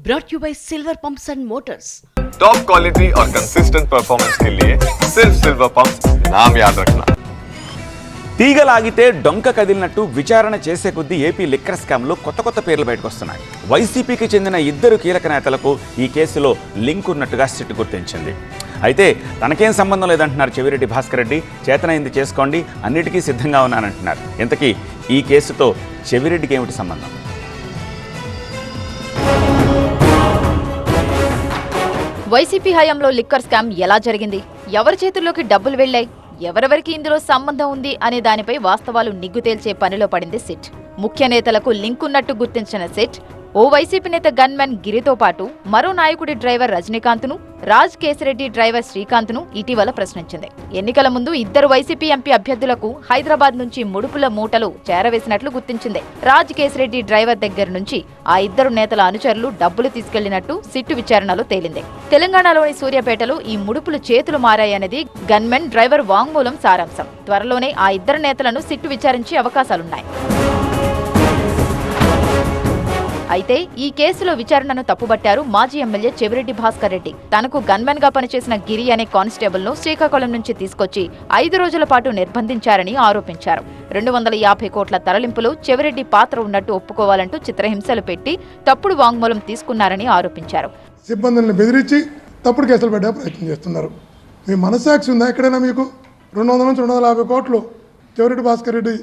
brought you by Silver Pumps and Motors. Top quality और consistent performance के लिए सिर्फ सिल्वर पंप्स नाम याद रखना. తీగలాగితే డొంక కదిలినట్టు విచారణ చేసే కొద్దీ ఏపీ లిక్కర్ స్కామ్లో కొత్త పేర్లు బయటకు వస్తున్నాయి. వైసీపీకి చెందిన ఇద్దరు కీలక నేతలకు ఈ కేసులో లింక్ ఉన్నట్టుగా సిట్ గుర్తించింది. అయితే తనకేం సంబంధం లేదంటున్నారు చెవిరెడ్డి భాస్కర్ రెడ్డి. చేతనైంది చేసుకోండి, అన్నిటికీ సిద్ధంగా ఉన్నానంటున్నారు. ఇంతకీ ఈ కేసుతో చెవిరెడ్డికి ఏమిటి సంబంధం? వైసీపీ హయాంలో లిక్కర్ స్కామ్ ఎలా జరిగింది, ఎవరి చేతుల్లోకి డబ్బులు వెళ్లాయి, ఎవరెవరికి ఇందులో సంబంధం ఉంది అనే దానిపై వాస్తవాలు నిగ్గు తేల్చే పనిలో పడింది సిట్. ముఖ్య నేతలకు లింక్ ఉన్నట్టు గుర్తించిన సిట్ ఓ వైసీపీ నేత గన్మెన్ గిరితో పాటు మరో నాయకుడి డ్రైవర్ రజనీకాంత్ను, రాజ్ కేసిరెడ్డి డ్రైవర్ శ్రీకాంత్ను ఇటీవల ప్రశ్నించింది. ఎన్నికల ముందు ఇద్దరు వైసీపీ ఎంపీ అభ్యర్థులకు హైదరాబాద్ నుంచి ముడుపుల మూటలు చేరవేసినట్లు గుర్తించింది. రాజ్ కేసిరెడ్డి డ్రైవర్ దగ్గర నుంచి ఆ ఇద్దరు నేతల అనుచరులు డబ్బులు తీసుకెళ్లినట్టు సిట్టు విచారణలో తేలింది. తెలంగాణలోని సూర్యాపేటలో ఈ ముడుపులు చేతులు మారాయనేది గన్మెన్ డ్రైవర్ వాంగ్మూలం సారాంశం. త్వరలోనే ఆ ఇద్దరు నేతలను సిట్టు విచారించే అవకాశాలున్నాయి. అయితే ఈ కేసులో విచారణను తప్పుబట్టారు మాజీ ఎమ్మెల్యే చెవిరెడ్డి భాస్కర్ రెడ్డి. తనకు గన్మెన్ గా పనిచేసిన గిరి అనే కానిస్టేబుల్ ను శ్రీకాకుళం నుంచి తీసుకొచ్చి 5 రోజుల పాటు నిర్బంధించారని ఆరోపించారు. 250 కోట్ల తరలింపులో చెవిరెడ్డి పాత్ర ఉన్నట్టు ఒప్పుకోవాలంటూ చిత్రహింసలు పెట్టి తప్పుడు వాంగ్మూలం తీసుకున్నారని ఆరోపించారు. సిబ్బందులను బెదిరించి తప్పుడు కేసులు పెట్టే ప్రయత్నం చేస్తున్నారు. మీ మనస్సాక్షి ఉందా ఎక్కడైనా? మీకు 200 నుంచి 250 కోట్లు చెవిరెడ్డి భాస్కర్ రెడ్డి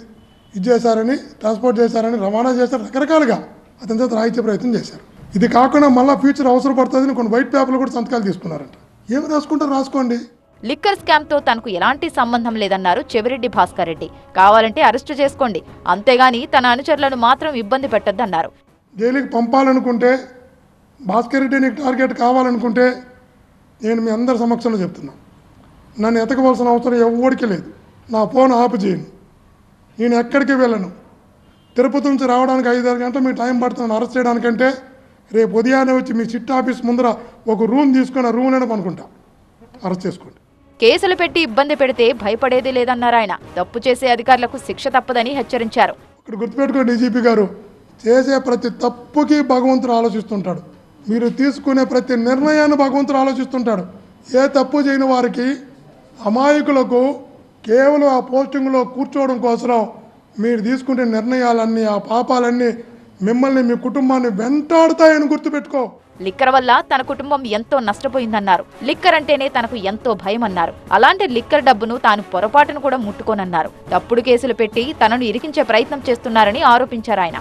ఇచ్చేశారని, ట్రాన్స్పోర్ట్ చేశారని, రవాణా చేశారు, రకరకాలుగా అతని చేత రాయించే ప్రయత్నం చేశారు. ఇది కాకుండా మళ్ళీ ఫ్యూచర్ అవసరపడుతుందని కొన్ని వైట్ పేపర్లు కూడా సంతకాలు తీసుకున్నారంట. ఏమి రాసుకుంటారు రాసుకోండి. లిక్కర్ స్కామ్ తో తనకు ఎలాంటి సంబంధం లేదన్నారు చెవిరెడ్డి భాస్కర్ రెడ్డి. కావాలంటే అరెస్టు చేసుకోండి, అంతేగాని తన అనుచరులను మాత్రం ఇబ్బంది పెట్టొద్దన్నారు. జైలుకి పంపాలనుకుంటే, భాస్కర్ రెడ్డి నీకు టార్గెట్ కావాలనుకుంటే నేను మీ అందరి సమక్షంలో చెప్తున్నా, నన్ను ఎతకవలసిన అవసరం ఎవరికి లేదు. నా ఫోన్ ఆపు చేయను, నేను ఎక్కడికి వెళ్ళను. తిరుపతి నుంచి రావడానికి 5-6 గంటలు మీ టైం పడుతుంది అరెస్ట్ చేయడానికంటే రేపు ఉదయాన్నే వచ్చి మీ చిట్ ఆఫీస్ ముందర ఒక రూమ్ తీసుకొని ఆ రూమ్లోనే పనుకుంటా. అరెస్ట్ చేసుకోండి. కేసులు పెట్టి ఇబ్బంది పెడితే భయపడేది లేదన్నారు ఆయన. తప్పు చేసే అధికారులకు శిక్ష తప్పదని హెచ్చరించారు. ఇక్కడ గుర్తుపెట్టుకోండి, డీజీపీ గారు, చేసే ప్రతి తప్పుకి భగవంతుడు ఆలోచిస్తుంటాడు. మీరు తీసుకునే ప్రతి నిర్ణయాన్ని భగవంతుడు ఆలోచిస్తుంటాడు. ఏ తప్పు చేయని వారికి, అమాయకులకు కేవలం ఆ పోస్టింగ్లో కూర్చోవడం కోసం మీరు తీసుకునే నిర్ణయాలన్నీ, ఆ పాపాలన్నీ మిమ్మల్ని, మీ కుటుంబాన్ని వెంటాడుతాయని గుర్తుపెట్టుకో. లిక్కర్ వల్ల తన కుటుంబం ఎంతో నష్టపోయిందన్నారు. లిక్కర్ అంటేనే తనకు ఎంతో భయం అన్నారు. అలాంటి లిక్కర్ డబ్బును తాను పొరపాటును కూడా ముట్టుకోనన్నారు. తప్పుడు కేసులు పెట్టి తనను ఇరికించే ప్రయత్నం చేస్తున్నారని ఆరోపించారు ఆయన.